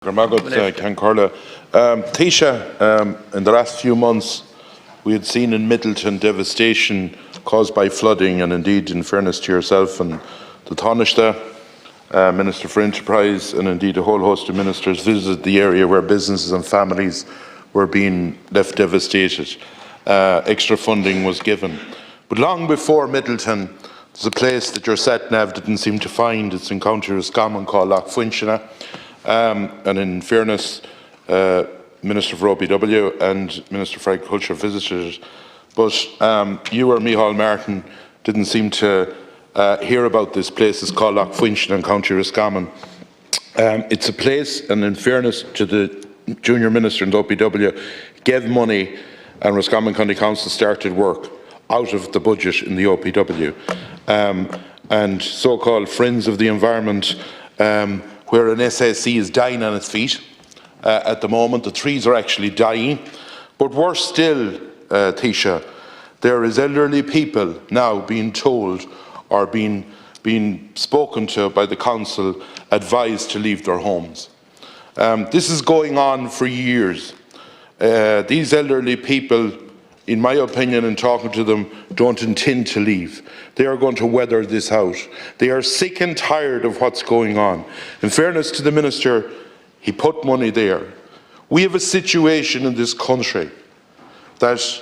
Taoiseach, in the last few months we had seen in Middleton devastation caused by flooding, and indeed, in fairness to yourself and the Taoiseach, Minister for Enterprise, and indeed a whole host of ministers visited the area where businesses and families were being left devastated. Extra funding was given. But long before Middleton, there's a place that your sat-nav didn't seem to find. It's in County Roscommon called Lough Fuinchina. And in fairness, Minister for OPW and Minister for Agriculture visited it. But you or Micheál Martin didn't seem to hear about this place. It's called Lough Fuinchina in County Roscommon. It's a place, and in fairness to the junior minister in the OPW, gave money, and Roscommon County Council started work out of the budget in the OPW. And so-called Friends of the Environment, where an SSC is dying on its feet at the moment. The trees are actually dying. But worse still, Taoiseach, there is elderly people now being told or being spoken to by the council, advised to leave their homes. This is going on for years. These elderly people, in my opinion, and talking to them, don't intend to leave. They are going to weather this out. They are sick and tired of what's going on. In fairness to the minister, he put money there. We have a situation in this country that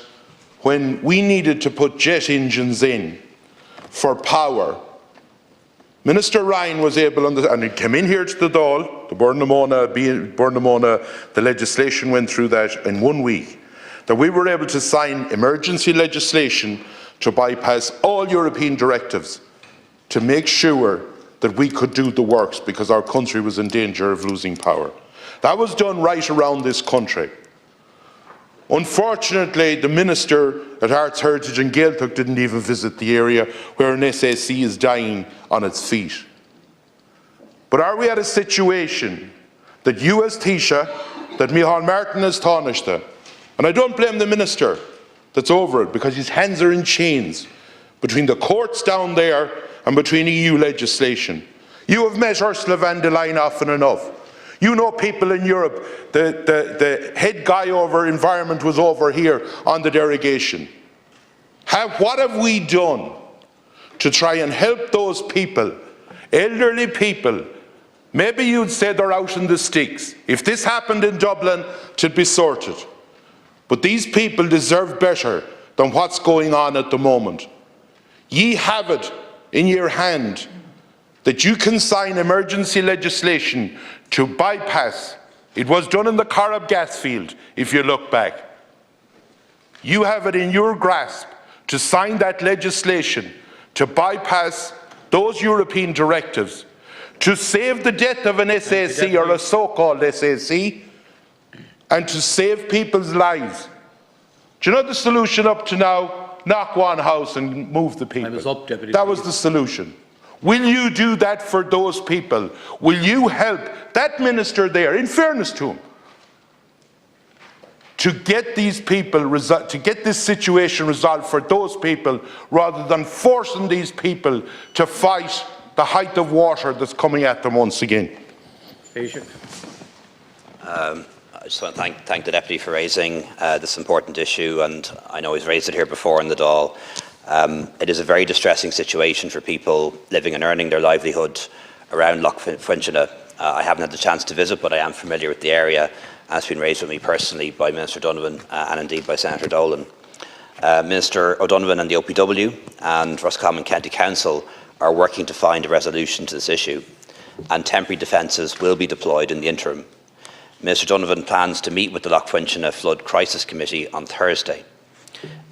when we needed to put jet engines in for power, Minister Ryan was able, and it came in here to the Dáil, the Burnamona, the legislation went through that in 1 week, that we were able to sign emergency legislation to bypass all European directives to make sure that we could do the works because our country was in danger of losing power. That was done right around this country. Unfortunately, the Minister at Arts, Heritage and Gaeltacht didn't even visit the area where an SSC is dying on its feet. But are we at a situation that you as Taoiseach, that Micheál Martin as Taoiseach, and I don't blame the Minister that's over it, because his hands are in chains between the courts down there and between EU legislation. You have met Ursula von der Leyen often enough. You know people in Europe, the head guy over environment was over here on the derogation. What have we done to try and help those people, elderly people? Maybe you'd say they're out in the sticks. If this happened in Dublin, it'd be sorted. But these people deserve better than what's going on at the moment. Ye have it in your hand that you can sign emergency legislation to bypass. It was done in the Corrib gas field, if you look back. You have it in your grasp to sign that legislation to bypass those European directives, to save the death of an SSC or a so-called SSC, and to save people's lives. Do you know the solution up to now? Knock one house and move the people. That was the solution. Will you do that for those people? Will you help that minister there, in fairness to him, to get these people, to get this situation resolved for those people, rather than forcing these people to fight the height of water that's coming at them once again? I just want to thank the Deputy for raising this important issue, and I know he's raised it here before in the Dáil. It is a very distressing situation for people living and earning their livelihood around Lough Fuinchina. I haven't had the chance to visit, but I am familiar with the area, and it's been raised with me personally by Minister Donovan and indeed by Senator Dolan. Minister O'Donovan and the OPW and Roscommon County Council are working to find a resolution to this issue, and temporary defences will be deployed in the interim. Minister Donovan plans to meet with the Lough Fuinchina Flood Crisis Committee on Thursday.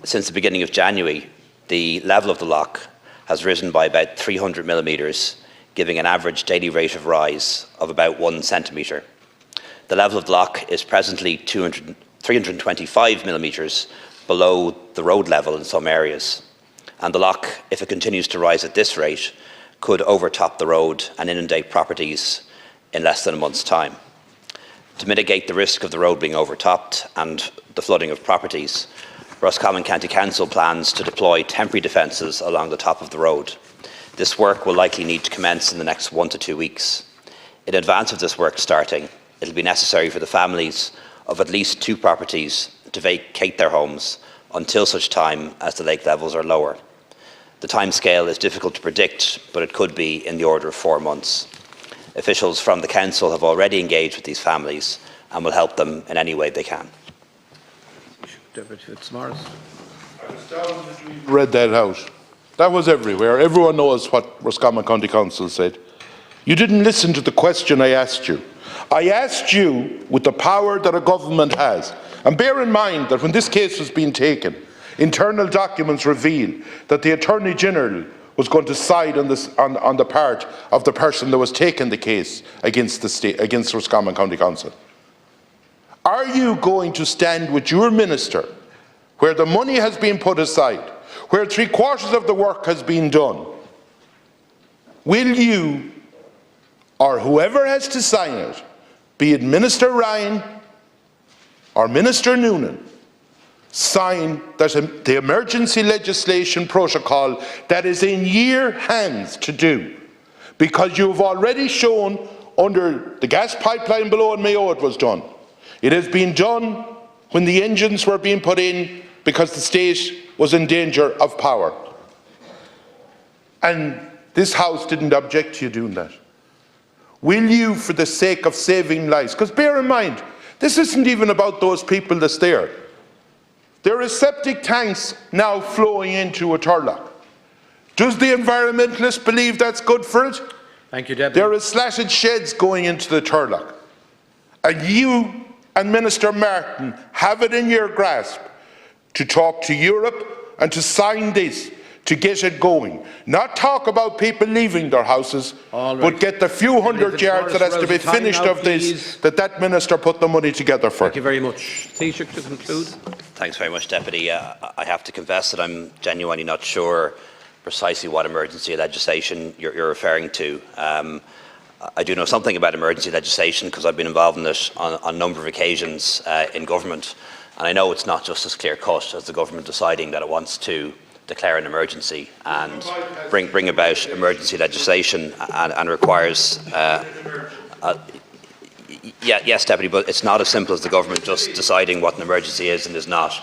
Since the beginning of January, the level of the loch has risen by about 300 millimetres, giving an average daily rate of rise of about 1 centimetre. The level of the loch is presently 325 millimetres below the road level in some areas, and the loch, if it continues to rise at this rate, could overtop the road and inundate properties in less than a month's time. To mitigate the risk of the road being overtopped and the flooding of properties, Roscommon County Council plans to deploy temporary defences along the top of the road. This work will likely need to commence in the next 1 to 2 weeks. In advance of this work starting, it will be necessary for the families of at least 2 properties to vacate their homes until such time as the lake levels are lower. The timescale is difficult to predict, but it could be in the order of 4 months. Officials from the Council have already engaged with these families and will help them in any way they can. Deputy Fitzmaurice. Read that out. That was everywhere. Everyone knows what Roscommon County Council said. You didn't listen to the question I asked you. I asked you, with the power that a government has, and bear in mind that when this case was being taken, internal documents revealed that the Attorney General was going to side on the part of the person that was taking the case against the state, against Roscommon County Council. Are you going to stand with your minister, where the money has been put aside, where 3/4 of the work has been done? Will you, or whoever has to sign it, be it Minister Ryan or Minister Noonan, sign that the emergency legislation protocol that is in your hands to do? Because you've already shown under the gas pipeline below in Mayo it was done. It has been done when the engines were being put in because the state was in danger of power. And this House didn't object to you doing that. Will you, for the sake of saving lives, because bear in mind, this isn't even about those people that's there. There are septic tanks now flowing into a Turlock. Does the environmentalist believe that's good for it? Thank you, Deputy. There are slatted sheds going into the Turlock. And you and Minister Martin have it in your grasp to talk to Europe and to sign this, to get it going. Not talk about people leaving their houses, but get the few hundred yards that has to be finished of this, that minister put the money together for. Thank you very much. Taoiseach, to conclude. Thanks very much, Deputy. I have to confess that I'm genuinely not sure precisely what emergency legislation you're referring to. I do know something about emergency legislation because I've been involved in it on a number of occasions in government, and I know it's not just as clear-cut as the government deciding that it wants to declare an emergency and bring about emergency legislation and requires yes, Deputy, but it's not as simple as the government just deciding what an emergency is and is not.